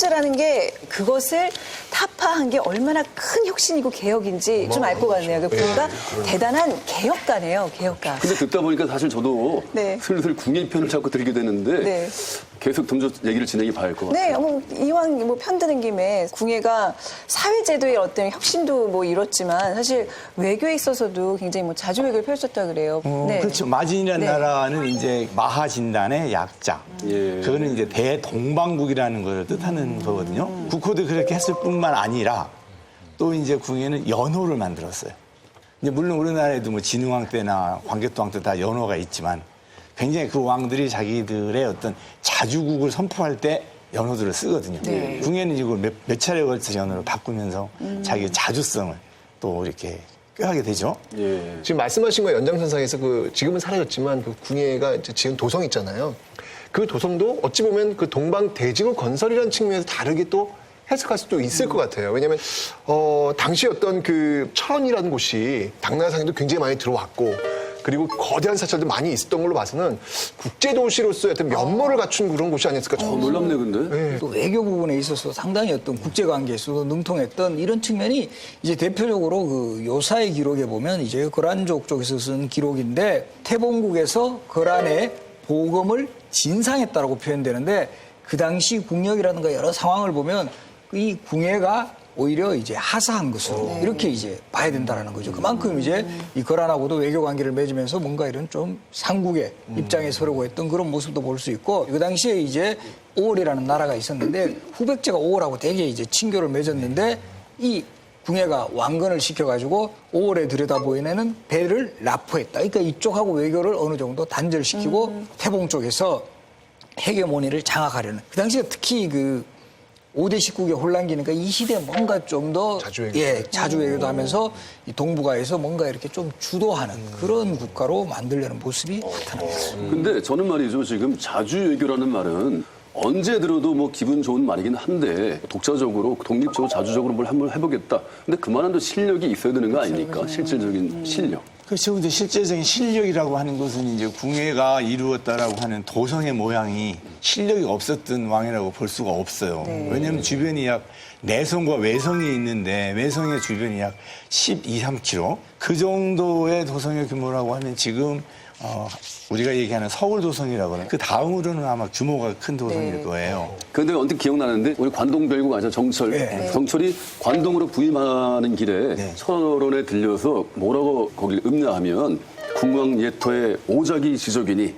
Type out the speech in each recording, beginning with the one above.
천주라는 게 그것을 타파한 게 얼마나 큰 혁신이고 개혁인지 좀 알 것 같네요. 그 부가 대단한 개혁가네요, 개혁가. 근데 듣다 보니까 사실 저도 네. 슬슬 궁예 편을 자꾸 들게 되는데 네. 계속 좀 더 얘기를 진행해 봐야 할 것 같아요. 네, 뭐 이왕 뭐 편드는 김에 궁예가 사회제도의 어떤 혁신도 뭐 이뤘지만 사실 외교에 있어서도 굉장히 뭐 자주외교를 펼쳤다 그래요. 네. 그렇죠. 마진이라는 네. 나라는 이제 마하진단의 약자. 예. 그거는 이제 대동방국이라는 걸 뜻하는 거거든요. 국호도 그렇게 했을 뿐만 아니라 또 이제 궁예는 연호를 만들었어요. 이제 물론 우리나라에도 뭐 진흥왕 때나 광개토왕 때 다 연호가 있지만 굉장히 그 왕들이 자기들의 어떤 자주국을 선포할 때 연호들을 쓰거든요. 네. 궁예는 이걸 몇 차례 걸쳐서 연호를 바꾸면서 자기의 자주성을 또 이렇게 꾀하게 되죠. 예. 지금 말씀하신 거 연장선상에서 그 지금은 사라졌지만 그 궁예가 이제 지은 도성 있잖아요. 그 도성도 어찌 보면 그 동방 대지국 건설이라는 측면에서 다르게 또 해석할 수도 있을 것 같아요. 왜냐하면 당시 어떤 그 철원이라는 곳이 당나라상에도 굉장히 많이 들어왔고 그리고 거대한 사찰도 많이 있었던 걸로 봐서는 국제도시로서의 어떤 면모를 갖춘 그런 곳이 아니었을까. 놀랍네 근데. 또 외교 부분에 있어서 상당히 어떤 국제관계에서도 능통했던 이런 측면이 이제 대표적으로 그 요사의 기록에 보면 이제 거란족 쪽에서 쓴 기록인데 태봉국에서 거란의 보검을 진상했다라고 표현되는데 그 당시 국력이라든가 여러 상황을 보면 이 궁예가 오히려 이제 하사한 것으로 이렇게 이제 봐야 된다라는 거죠. 그만큼 이제 이 거란하고도 외교 관계를 맺으면서 뭔가 이런 좀 상국의 입장에 서려고 했던 그런 모습도 볼 수 있고 그 당시에 이제 오월이라는 나라가 있었는데 후백제가 오월하고 되게 이제 친교를 맺었는데 이 궁예가 왕건을 시켜가지고 오월에 들여다보이는 배를 납포했다. 그러니까 이쪽하고 외교를 어느 정도 단절시키고 태봉 쪽에서 헤게모니를 장악하려는 그 당시에 특히 그 5대 19개 혼란기니까 이 시대에 뭔가 좀 더 자주외교. 자주외교도 하면서 이 동북아에서 뭔가 이렇게 좀 주도하는 그런 국가로 만들려는 모습이 나타납니다. 근데 저는 말이죠. 지금 자주외교라는 말은 언제 들어도 뭐 기분 좋은 말이긴 한데 독자적으로 독립적으로 자주적으로 뭘 한번 해보겠다. 근데 그만한 또 실력이 있어야 되는 거 아닙니까? 실질적인 실력. 그렇죠. 근데 실제적인 실력이라고 하는 것은 이제 궁예가 이루었다라고 하는 도성의 모양이 실력이 없었던 왕이라고 볼 수가 없어요. 왜냐하면 주변이 약 내성과 외성이 있는데 외성의 주변이 약 12, 3km. 그 정도의 도성의 규모라고 하면 지금 우리가 얘기하는 서울 도성이라고 하는 그 다음으로는 아마 규모가 큰 도성일 거예요. 그런데 언뜻 기억나는데 우리 관동별국 아시죠? 정철. 네. 정철이 관동으로 부임하는 길에 네. 철원에 들려서 뭐라고 거길 읍내하면 궁왕 예토의 오작이 지적이니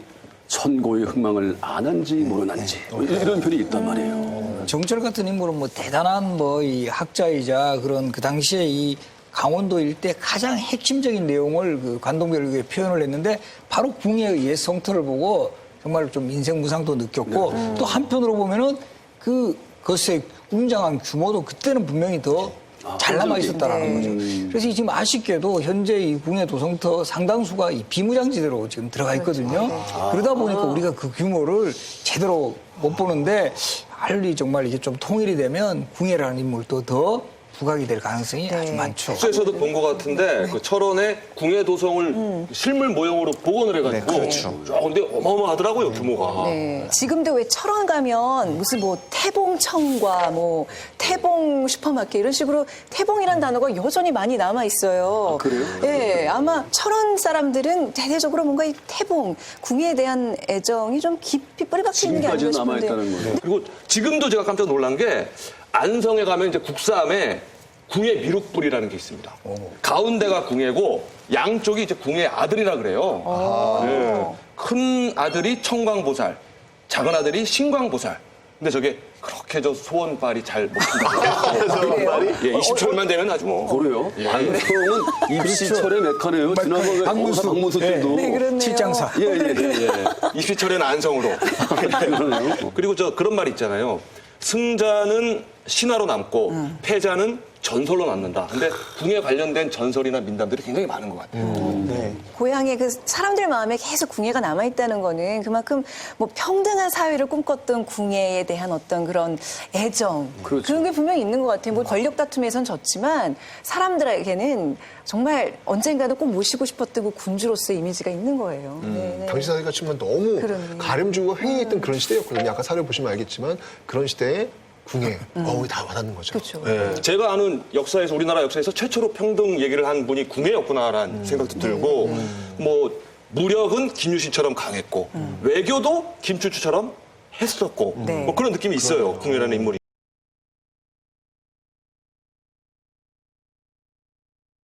천고의 흥망을 안한지 모르는지 이런 편이 있단 말이에요. 정철 같은 인물은 뭐 대단한 뭐 이 학자이자 그런 그 당시에 이 강원도 일대 가장 핵심적인 내용을 그 관동별국에 표현을 했는데 바로 궁에 의해 성토를 보고 정말 좀 인생 무상도 느꼈고 또 한편으로 보면은 그 것의 웅장한 규모도 그때는 분명히 더 잘 남아 있었다라는 거죠. 그래서 지금 아쉽게도 현재 이 궁예 도성터 상당수가 이 비무장지대로 지금 들어가 있거든요. 그러다 보니까 우리가 그 규모를 제대로 못 보는데 알리 정말 이게 좀 통일이 되면 궁예라는 인물도 더 부각이 될 가능성이 아주 많죠. 뉴스에서도 본 것 같은데 그 철원에 궁예 도성을 실물 모형으로 복원을 해가지고 네, 그렇죠. 근데 어마어마하더라고요 규모가. 네. 지금도 왜 철원 가면 무슨 뭐 태봉청과 뭐 태봉 슈퍼마켓 이런 식으로 태봉이라는 단어가 여전히 많이 남아 있어요. 그래요? 네, 아마 철원 사람들은 대대적으로 뭔가 이 태봉 궁예에 대한 애정이 좀 깊이 뿌리박혀 있는 게 아닌가 지금까지는 싶은데. 남아있다는 거예요. 그리고 지금도 제가 깜짝 놀란 게 안성에 가면 이제 국사함에 궁예 미륵불이라는 게 있습니다. 가운데가 궁예고 양쪽이 이제 궁예 아들이라 그래요. 네. 큰 아들이 청광보살, 작은 아들이 신광보살. 근데 저게 그렇게 저 소원발이 잘 먹힌다고. 예, 20초만 되면 아주 뭐. 그래요? 안성은 입시철의 메카네요. 지난번에 박문수님도. 네, 그렇네요. 칠장사. 예. 입시철에는 안성으로. 그러네요. 그리고 저 그런 말 있잖아요. 승자는 신화로 남고 패자는 전설로 남는다. 근데 궁에 관련된 전설이나 민담들이 굉장히 많은 것 같아요. 네. 고향에 그 사람들 마음에 계속 궁예가 남아있다는 거는 그만큼 뭐 평등한 사회를 꿈꿨던 궁예에 대한 어떤 그런 애정. 그렇죠. 런 게 분명히 있는 것 같아요. 뭐 권력 다툼에선 졌지만 사람들에게는 정말 언젠가는 꼭 모시고 싶었던 그 군주로서의 이미지가 있는 거예요. 네, 네. 당시 사회가 정말 너무 그러네. 가름주고 횡행했던 그런 시대였거든요. 아까 사례 보시면 알겠지만 그런 시대에 궁예. 다 와닿는 거죠. 그렇죠. 예. 제가 아는 역사에서 우리나라 역사에서 최초로 평등 얘기를 한 분이 궁예였구나라는 생각도 들고 뭐 무력은 김유신처럼 강했고 외교도 김춘추처럼 했었고 네. 뭐 그런 느낌이 있어요. 궁예라는 인물이.